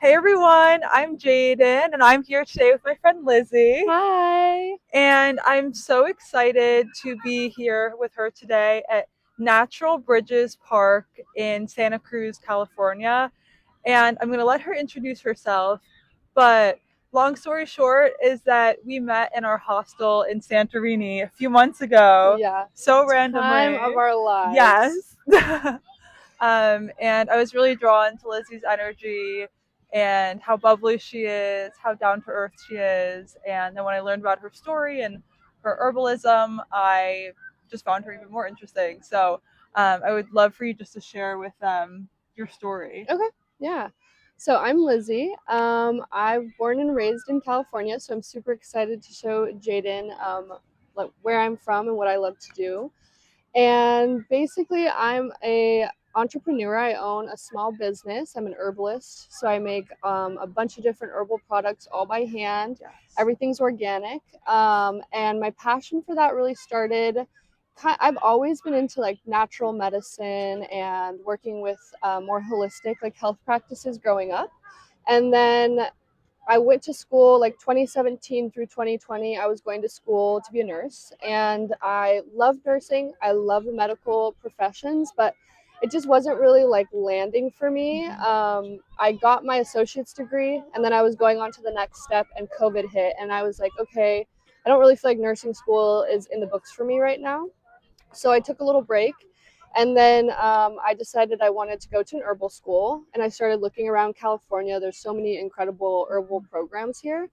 Hey everyone, I'm Jaden and I'm here today with my friend Lizzie. Hi. And I'm so excited to be here with her today at Natural Bridges Park in Santa Cruz, California. And I'm going to let her introduce herself. But long story short is that we met in our hostel in Santorini a few months ago, Yeah, so time randomly. of our lives. Yes. And I was really drawn to Lizzie's energy and how bubbly she is, how down to earth she is. And then when I learned about her story and her herbalism, I just found her even more interesting. So I would love for you just to share with your story. Okay, yeah. So I'm Lizzie. I'm born and raised in California, so I'm super excited to show Jaden like where I'm from and what I love to do. And basically, I'm a entrepreneur. I own a small business. I'm an herbalist, so I make a bunch of different herbal products all by hand. Yes. Everything's organic, and my passion for that really started. I've always been into like natural medicine and working with more holistic like health practices growing up, and then I went to school like 2017 through 2020. I was going to school to be a nurse, and I loved nursing. I love the medical professions, but it just wasn't really like landing for me. I got my associate's degree, and then I was going on to the next step, and COVID hit, and I was like, okay, I don't really feel like nursing school is in the books for me right now. So I took a little break, and then I decided I wanted to go to an herbal school, and I started looking around California. There's so many incredible herbal programs here,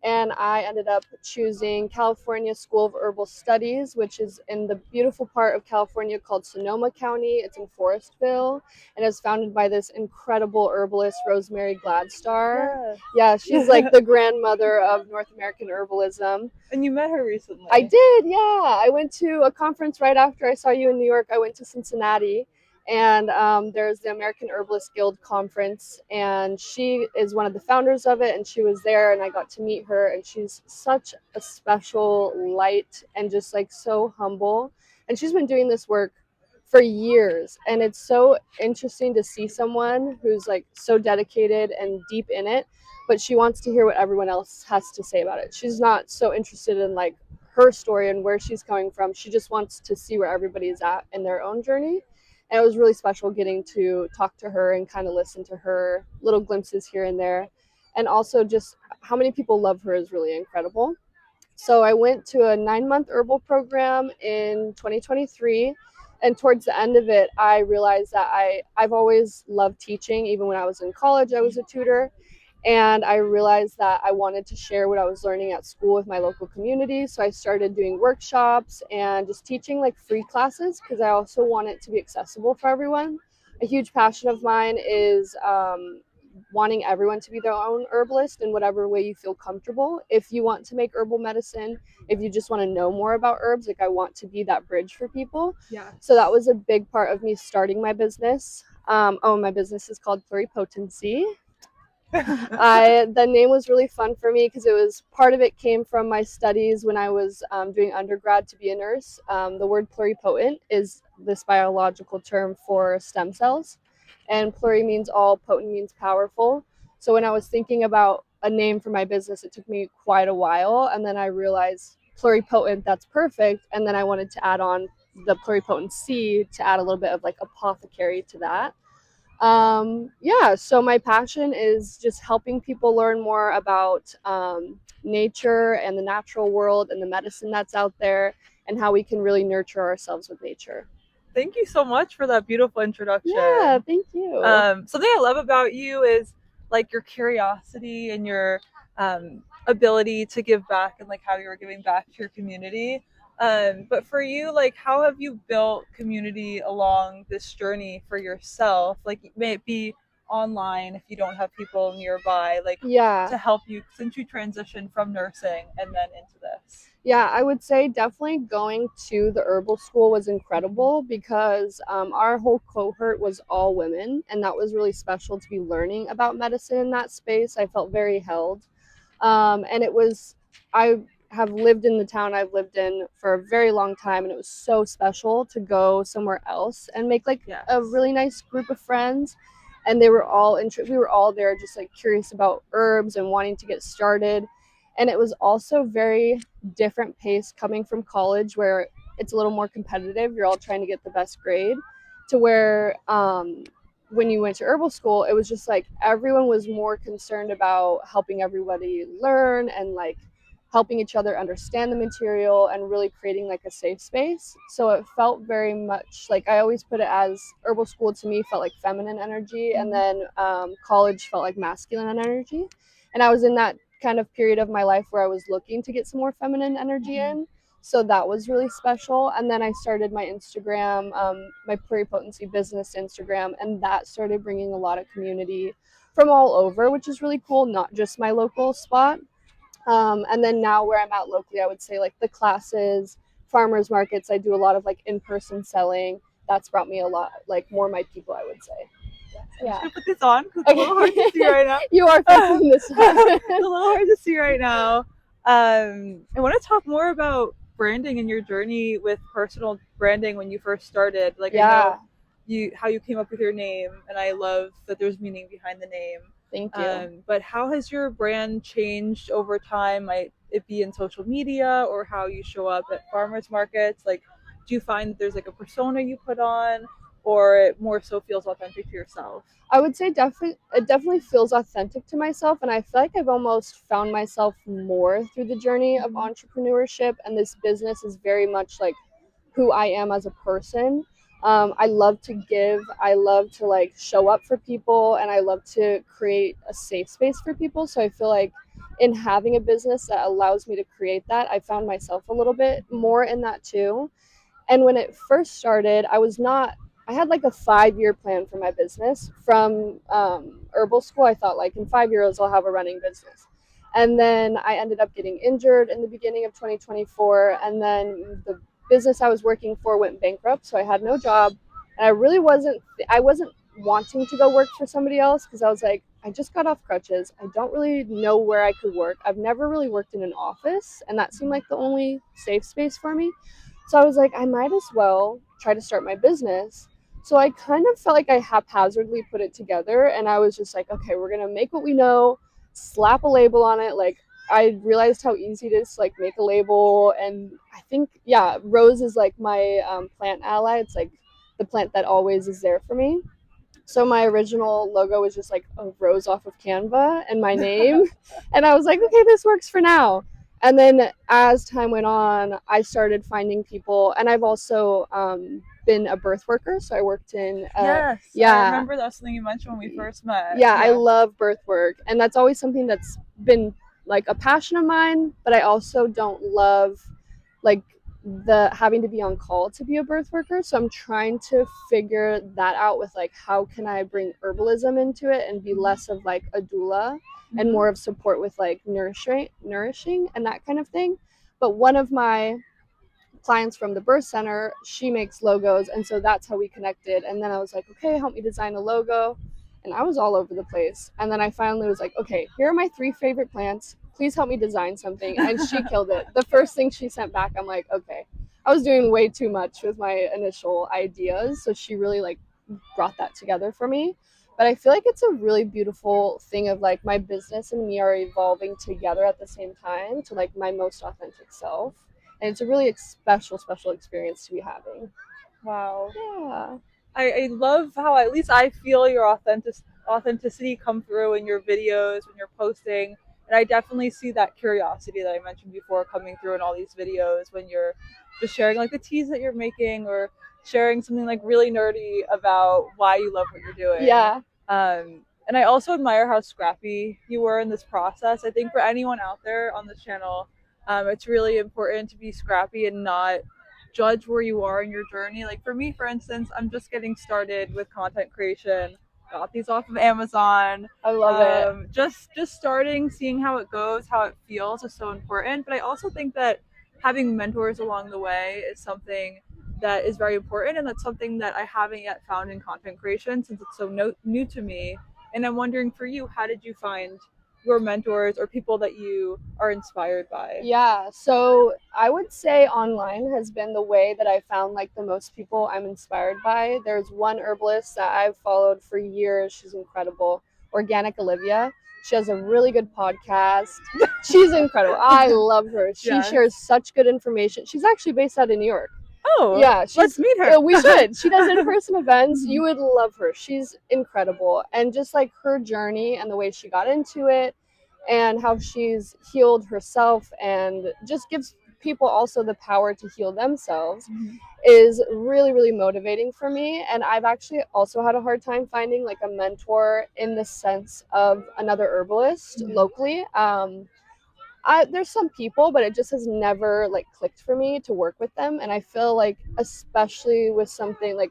and I ended up choosing California School of Herbal Studies, which is in the beautiful part of California called Sonoma County. It's in Forestville, and it's founded by this incredible herbalist, Rosemary Gladstar. Yes. Yeah, she's like the grandmother of North American herbalism. And you met her I recently. did, yeah. I went to a conference right after I saw you in New York. I went to Cincinnati, and there's the American Herbalist Guild conference, and she is one of the founders of it, and she was there, and I got to meet her, and she's such a special light and just like so humble. And she's been doing this work for years, and it's so interesting to see someone who's like so dedicated and deep in it, but she wants to hear what everyone else has to say about it. She's not so interested in like her story and where she's coming from. She just wants to see where everybody is at in their own journey. And it was really special getting to talk to her and kind of listen to her little glimpses here and there. And also, just how many people love her is really incredible. So I went to a 9-month herbal program in 2023. And towards the end of it, I realized that I've always loved teaching. Even when I was in college, I was a tutor, and I realized that I wanted to share what I was learning at school with my local community. So I started doing workshops and just teaching like free classes because I also want it to be accessible for everyone. A huge passion of mine is wanting everyone to be their own herbalist in whatever way you feel comfortable. If you want to make herbal medicine, if you just want to know more about herbs, like I want to be that bridge for people. So that Yes. was a big part of me starting my business. My business is called Pluripotency. I The name was really fun for me because it was part of it came from my studies when I was doing undergrad to be a nurse. The word pluripotent is this biological term for stem cells, and pluri means all, potent means powerful. So when I was thinking about a name for my business, it took me quite a while, and then I realized pluripotent, that's perfect. And then I wanted to add on the pluripotency to add a little bit of like apothecary to that. Yeah, so my passion is just helping people learn more about nature and the natural world and the medicine that's out there, and how we can really nurture ourselves with nature. Thank you so much for that beautiful Yeah, introduction. thank you. Something I love about you is like your curiosity and your ability to give back and like how you were giving back to your community. But for you, like how have you built community along this journey for yourself? Like may it be online if you don't have people nearby, like Yeah, to help you since you transitioned from nursing and then into this. yeah, I would say definitely going to the herbal school was incredible because our whole cohort was all women, and that was really special to be learning about medicine in that space. I felt very held. And it was, I have lived in the town I've lived in for a very long time, and it was so special to go somewhere else and make like a Yes. really nice group of friends. and they were all we were all there just like curious about herbs and wanting to get started. And it was also very different pace coming from college where it's a little more competitive. You're all trying to get the best grade, to where when you went to herbal school, it was just like everyone was more concerned about helping everybody learn and like helping each other understand the material and really creating like a safe space. So it felt very much like, I always put it as herbal school to me felt like feminine energy, and then college felt like masculine energy. And I was in that kind of period of my life where I was looking to get some more feminine energy in. So that was really special. And then I started my Instagram, my Pluripotency business Instagram, and that started bringing a lot of community from all over, which is really cool, not just my local spot. And then now where I'm at locally, I would say like the classes, farmers markets, I do a lot of like in-person selling. That's brought me a lot, like more my people, I would say. I'm just Yeah. gonna put this on because it's a little hard to see right now. You are facing this one. It's a little hard to see right now. I want to talk more about branding and your journey with personal branding when you first started. Like I know Yeah. how you came up with your name, and I love that there's meaning behind the name. Thank you. But how has your brand changed over time? Might it be in social media or how you show up at farmers markets? Like, do you find that there's like a persona you put on, or it more so feels authentic to yourself? I would say it definitely feels authentic to myself, and I feel like I've almost found myself more through the journey of Mm-hmm. entrepreneurship, and this business is very much like who I am as a person. I love to give, I love to like show up for people, and I love to create a safe space for people. So I feel like in having a business that allows me to create that, I found myself a little bit more in that too. And when it first started, I had like a 5 year plan for my business from herbal school. I thought like in 5 years I'll have a running business. And then I ended up getting injured in the beginning of 2024. And then the business I was working for went bankrupt. So I had no job. And I wasn't wanting to go work for somebody else because I was like, I just got off crutches. I don't really know where I could work. I've never really worked in an office. And that seemed like the only safe space for me. So I was like, I might as well try to start my business. So I kind of felt like I haphazardly put it together, and I was just like, okay, we're gonna make what we know, slap a label on it. Like I realized how easy it is to like make a label, and I think yeah, Rose is like my plant ally. It's like the plant that always is there for me. So my original logo was just like a rose off of Canva and my name. And I was like, okay, this works for now. And then as time went on, I started finding people, and I've also been a birth worker. So I worked in, Yes, I yeah, remember that's something you mentioned when we first met. yeah, I Yeah. love birth work. And that's always something that's been like a passion of mine, but I also don't love like the having to be on call to be a birth worker. So I'm trying to figure that out with like how can I bring herbalism into it and be less of like a doula and Mm-hmm. more of support with like nourishing and that kind of thing. But one of my clients from the birth center, she makes logos, and so that's how we connected. And then I was like, okay, help me design a logo. And I was all over the place. And then I finally was like, okay, here are my 3 favorite plants. Please help me design something. And she killed it. The first thing she sent back, I'm like, okay. I was doing way too much with my initial ideas. So she really like brought that together for me. But I feel like it's a really beautiful thing of like my business and me are evolving together at the same time to like my most authentic self, and it's a really special experience to be having. Wow. Yeah. I love how at least I feel your authenticity come through in your videos when you're posting. And I definitely see that curiosity that I mentioned before coming through in all these videos when you're just sharing like the teas that you're making or sharing something like really nerdy about why you love what you're doing. Yeah. And I also admire how scrappy you were in this process. I think for anyone out there on this channel, it's really important to be scrappy and not judge where you are in your journey. Like for me, for instance, I'm just getting started with content creation. Got these off of Amazon. I love it. Just starting, seeing how it goes, how it feels is so important. But I also think that having mentors along the way is something that is very important, and that's something that I haven't yet found in content creation since it's so new to me. And I'm wondering for you, how did you find your mentors or people that you are inspired by? Yeah, so I would say online has been the way that I found like the most people I'm inspired by. There's one herbalist that I've followed for years. She's incredible. Organic Olivia. She has a really good podcast. She's incredible. I love her. She Yes. shares such good information. She's actually based out of New York. Oh, Yeah, let's she's meet her. we should. She does in-person events. You would love her. She's incredible. And just like her journey and the way she got into it and how she's healed herself and just gives people also the power to heal themselves is really really motivating for me. And I've actually also had a hard time finding like a mentor in the sense of another herbalist locally. There's some people, but it just has never like clicked for me to work with them. And I feel like, especially with something like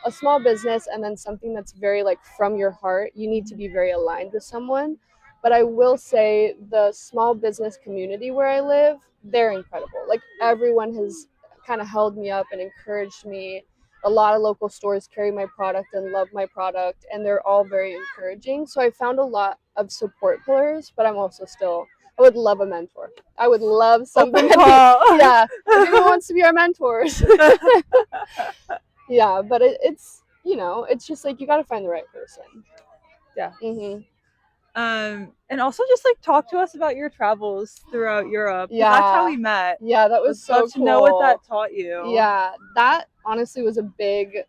a small business and then something that's very like from your heart, you need to be very aligned with someone. But I will say the small business community where I live, they're incredible. Like everyone has kind of held me up and encouraged me. A lot of local stores carry my product and love my product, and they're all very encouraging. So I found a lot of support pillars, but I'm also still I would love a mentor. I would love somebody. Open call. Yeah, if anyone wants to be our mentors. Yeah, but it's it's just like you got to find the right person. Yeah. hmm And also just like talk to us about your travels throughout Europe because that's how Yeah, we met. yeah, that Would was so love to know what cool. that taught you. Yeah, that honestly was a big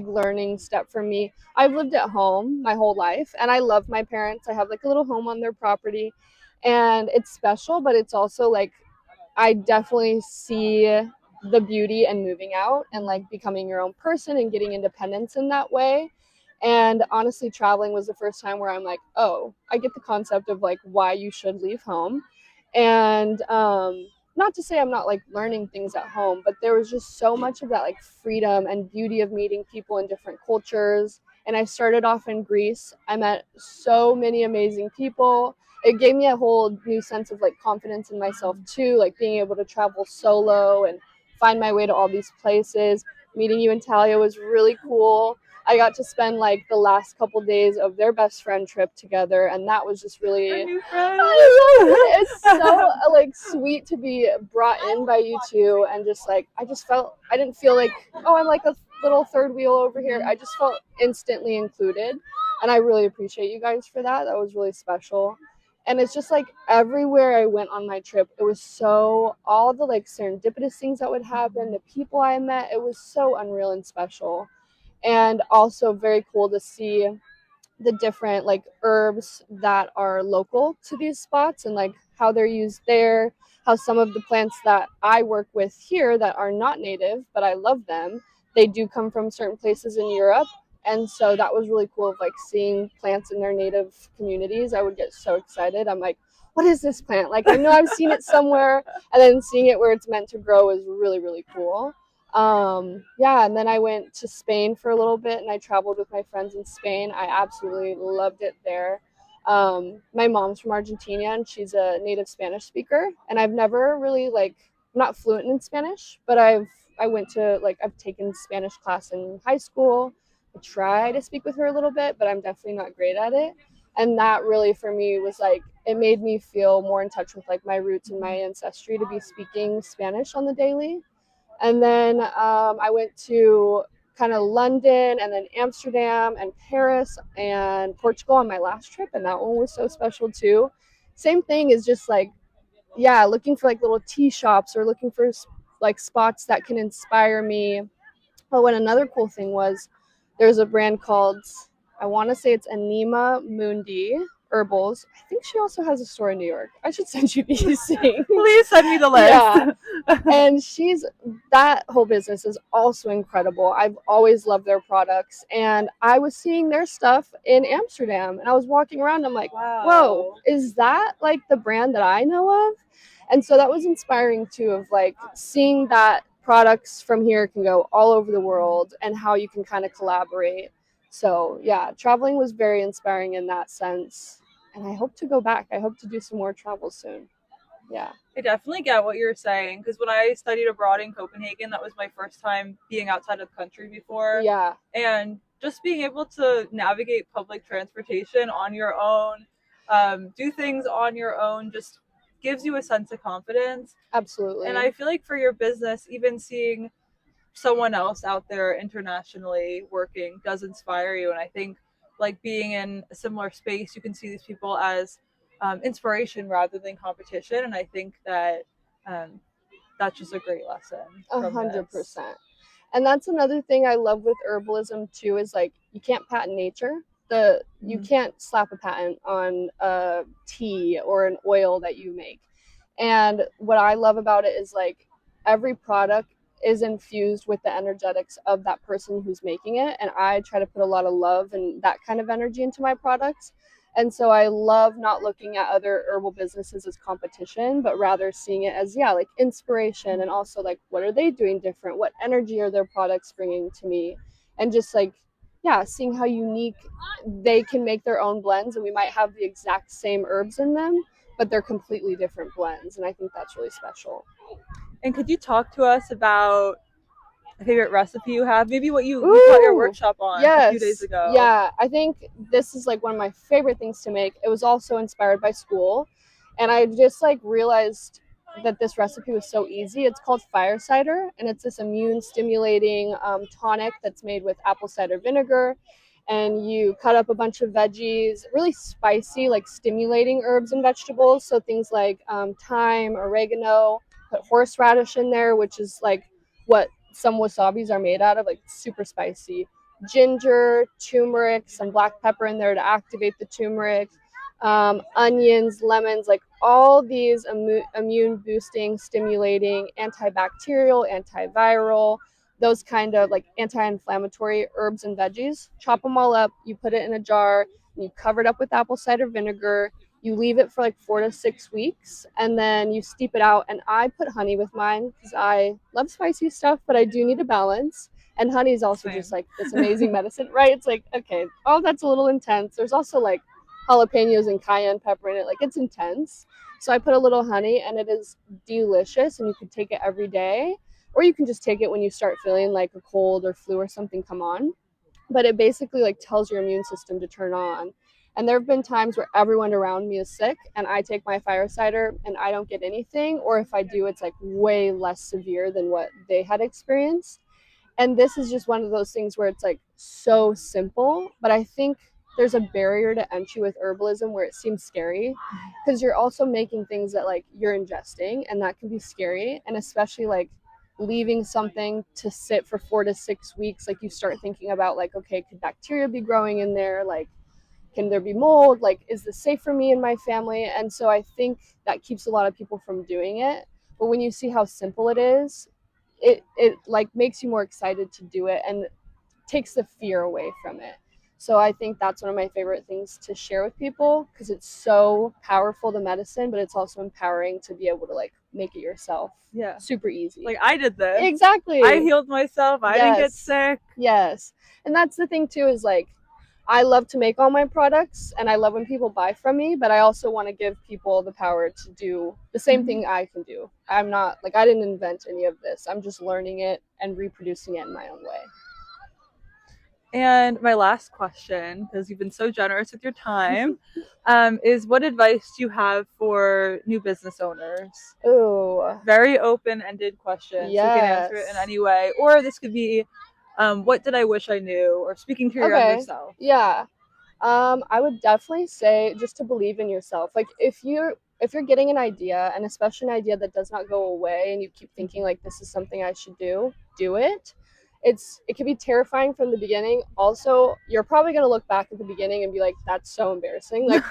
learning step for me. I've lived at home my whole life and I love my parents. I have like a little home on their property and it's special, but it's also like I definitely see the beauty in moving out and like becoming your own person and getting independence in that way. And honestly, traveling was the first time where I'm like, oh, I get the concept of like why you should leave home. And not to say I'm not like learning things at home, but there was just so much of that like freedom and beauty of meeting people in different cultures. And I started off in Greece. I met so many amazing people. It gave me a whole new sense of like confidence in myself too, like being able to travel solo and find my way to all these places. Meeting you in Talia was really cool. I got to spend like the last couple days of their best friend trip together, and that was just Our really, new friend. I love it. It's so like sweet to be brought in by you two, and just like I just felt I didn't feel like, oh, I'm like a little third wheel over here. I just felt instantly included, and I really appreciate you guys for that. That was really special. And it's just like everywhere I went on my trip, it was so all the like serendipitous things that would happen, the people I met, it was so unreal and special. And also very cool to see the different like herbs that are local to these spots and like how they're used there, how some of the plants that I work with here that are not native but I love them, they do come from certain places in Europe. And so that was really cool of like seeing plants in their native communities. I would get so excited. I'm like, what is this plant? Like I know I've seen it somewhere, and then seeing it where it's meant to grow is really really cool. Yeah, and then I went to Spain for a little bit and I traveled with my friends in Spain. I absolutely loved it there. My mom's from Argentina and she's a native Spanish speaker, and I've never really like I'm not fluent in Spanish, but I went to like I've taken Spanish class in high school. I try to speak with her a little bit, but I'm definitely not great at it. And that really for me was like it made me feel more in touch with like my roots and my ancestry to be speaking Spanish on the daily. And then I went to kind of London and then Amsterdam and Paris and Portugal on my last trip. And that one was so special too. Same thing is just like, yeah, looking for like little tea shops or looking for like spots that can inspire me. But what another cool thing was, there's a brand called, I want to say it's Anima Mundi Herbals. I think she also has a store in New York. I should send you these things. Please send me the list. Yeah, and that whole business is also incredible. I've always loved their products, and I was seeing their stuff in Amsterdam, and I was walking around. I'm like, whoa, Wow. is that like the brand that I know of? And so that was inspiring too, of like seeing that products from here can go all over the world and how you can kind of collaborate. So yeah, traveling was very inspiring in that sense, and I hope to go back. I hope to do some more travel soon. Yeah. I definitely get what you're saying because when I studied abroad in Copenhagen, that was my first time being outside of the country before. Yeah. And just being able to navigate public transportation on your own, do things on your own just gives you a sense of confidence. And Absolutely. I feel like for your business, even seeing someone else out there internationally working does inspire you. And I think like being in a similar space, you can see these people as inspiration rather than competition. And I think that um, that's just a great lesson A from hundred this. percent. And that's another thing I love with herbalism too, is like you can't patent nature. You Mm-hmm. can't slap a patent on a tea or an oil that you make. And what I love about it is like every product is infused with the energetics of that person who's making it. And I try to put a lot of love and that kind of energy into my products. And so I love not looking at other herbal businesses as competition, but rather seeing it as, yeah, like inspiration, and also like, what are they doing different? What energy are their products bringing to me? And just like, yeah, seeing how unique they can make their own blends. And we might have the exact same herbs in them, but they're completely different blends. And I think that's really special. And could you talk to us about a favorite recipe you have? Maybe what you taught your Ooh, workshop on a few days yes. ago. Yeah, I think this is like one of my favorite things to make. It was also inspired by school. And I just like realized that this recipe was so easy. It's called fire cider, and it's this immune stimulating tonic that's made with apple cider vinegar. And you cut up a bunch of veggies, really spicy, like stimulating herbs and vegetables. So things like thyme, oregano, put horseradish in there, which is like what some wasabis are made out of, like super spicy. Ginger, turmeric, some black pepper in there to activate the turmeric, onions, lemons, like all these immune boosting, stimulating, antibacterial, antiviral, those kind of like anti-inflammatory herbs and veggies. Chop them all up, you put it in a jar, and you cover it up with apple cider vinegar. You leave it for like 4 to 6 weeks, and then you steep it out. And I put honey with mine because I love spicy stuff, but I do need a balance. And honey is also just Same. like this amazing medicine, right? It's like, okay, oh, that's a little intense. There's also like jalapenos and cayenne pepper in it. Like it's intense. So I put a little honey, and it is delicious. And you can take it every day, or you can just take it when you start feeling like a cold or flu or something come on. But it basically like tells your immune system to turn on. And there have been times where everyone around me is sick, and I take my fire cider and I don't get anything, or if I do, it's like way less severe than what they had experienced. And this is just one of those things where it's like so simple, but I think there's a barrier to entry with herbalism where it seems scary, because you're also making things that like you're ingesting, and that can be scary. And especially like leaving something to sit for 4 to 6 weeks, like you start thinking about like, okay, could bacteria be growing in there? Like, can there be mold? Like, is this safe for me and my family? And so I think that keeps a lot of people from doing it. But when you see how simple it is, it like makes you more excited to do it, and takes the fear away from it. So I think that's one of my favorite things to share with people, because it's so powerful, the medicine, but it's also empowering to be able to like make it yourself. Yeah. Super easy. Like I did this. I Exactly. healed myself. I didn't get Yes. sick. Yes. And that's the thing too, is like I love to make all my products, and I love when people buy from me, but I also want to give people the power to do the same thing I can do. I'm not like, I didn't invent any of this. I'm just learning it and reproducing it in my own way. And my last question, because you've been so generous with your time, is what advice do you have for new business owners? Ooh, Very open ended question. So you can answer it in yes. any way. Or this could be, what did I wish I knew? Or speaking to your younger Okay. self. Yeah. I would definitely say just to believe in yourself. Like if you're getting an idea, and especially an idea that does not go away, and you keep thinking like this is something I should do it. It can be terrifying from the beginning. Also, you're probably gonna look back at the beginning and be like, that's so embarrassing. Like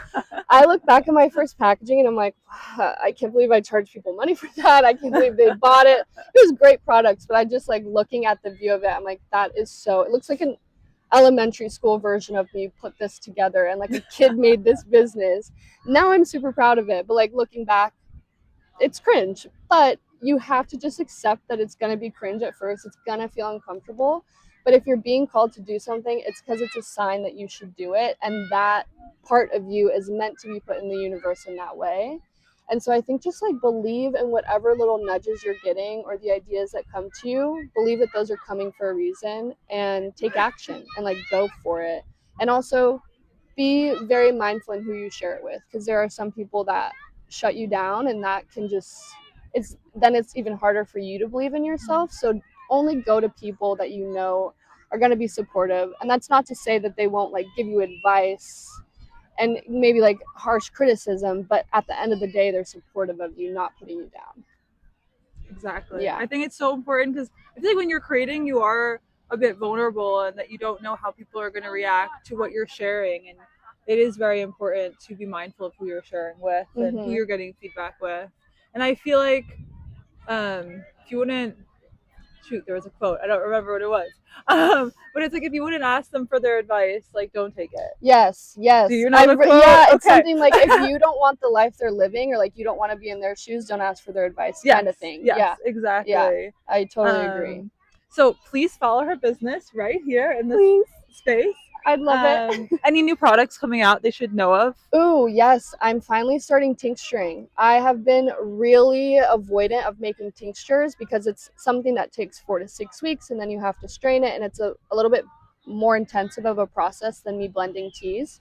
I look back at my first packaging and I'm like, wow, I can't believe I charged people money for that. I can't believe they bought it. It was great products, but I just like looking at the view of it, I'm like, that is so, it looks like an elementary school version of me put this together, and like a kid made this business. Now I'm super proud of it, but like looking back, it's cringe. But you have to just accept that it's going to be cringe at first. It's going to feel uncomfortable. But if you're being called to do something, it's because it's a sign that you should do it. And that part of you is meant to be put in the universe in that way. And so I think just like believe in whatever little nudges you're getting, or the ideas that come to you, believe that those are coming for a reason, and take action and like go for it. And also be very mindful in who you share it with, because there are some people that shut you down, and that can just, it's even harder for you to believe in yourself. So only go to people that you know are going to be supportive. And that's not to say that they won't like give you advice and maybe like harsh criticism, but at the end of the day they're supportive of you, not putting you down. Exactly. Yeah. I think it's so important because I feel like when you're creating, you are a bit vulnerable and that you don't know how people are going to react to what you're sharing. And it is very important to be mindful of who you're sharing with and who Mm-hmm. you're getting feedback with. And I feel like if you wouldn't, shoot, there was a quote. I don't remember what it was. But it's like if you wouldn't ask them for their advice, like don't take it. Yes, Do yes. you know the quote? Yeah, it's Okay. something like if you don't want the life they're living, or like you don't want to be in their shoes, don't ask for their advice, kind of Yes, thing. yes, Yeah, yeah. exactly. I totally agree. So please follow her business right here in this Please, space. I'd love it. Any new products coming out they should know of? Ooh, yes, I'm finally starting tincturing. I have been really avoidant of making tinctures because it's something that takes 4 to 6 weeks, and then you have to strain it, and it's a little bit more intensive of a process than me blending teas.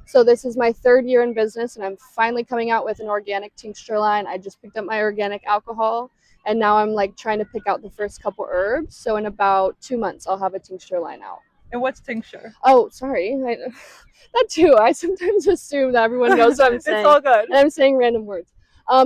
So this is my 3rd year in business, and I'm finally coming out with an organic tincture line. I just picked up my organic alcohol, and now I'm like trying to pick out the first couple herbs. So in about 2 months, I'll have a tincture line out. And what's tincture? Oh, sorry. That too. I sometimes assume that everyone knows what I'm saying. It's all good. And I'm saying random words.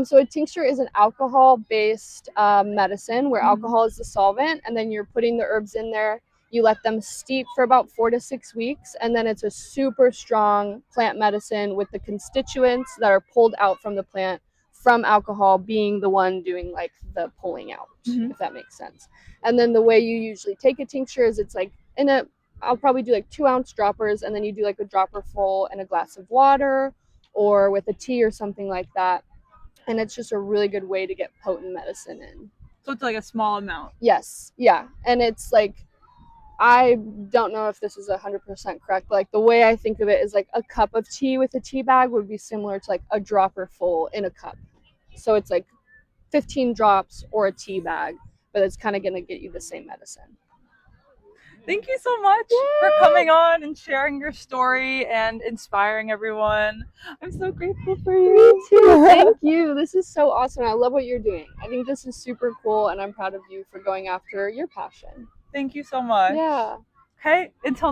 So a tincture is an alcohol-based medicine where alcohol is the solvent, and then you're putting the herbs in there. You let them steep for about 4 to 6 weeks, and then it's a super strong plant medicine with the constituents that are pulled out from the plant from alcohol being the one doing like the pulling out, if that makes sense. And then the way you usually take a tincture is it's like in a I'll probably do like 2 ounce droppers, and then you do like a dropper full in a glass of water or with a tea or something like that. And it's just a really good way to get potent medicine in. So it's like a small amount. Yes, yeah. And it's like, I don't know if this is 100% correct, but like the way I think of it is like a cup of tea with a tea bag would be similar to like a dropper full in a cup. So it's like 15 drops or a tea bag, but it's kind of going to get you the same medicine. Thank you so much for coming on and sharing your story and inspiring everyone. I'm so grateful for you. Me too. Thank you. This is so awesome. I love what you're doing. I think this is super cool, and I'm proud of you for going after your passion. Thank you so much. Yeah. Okay, until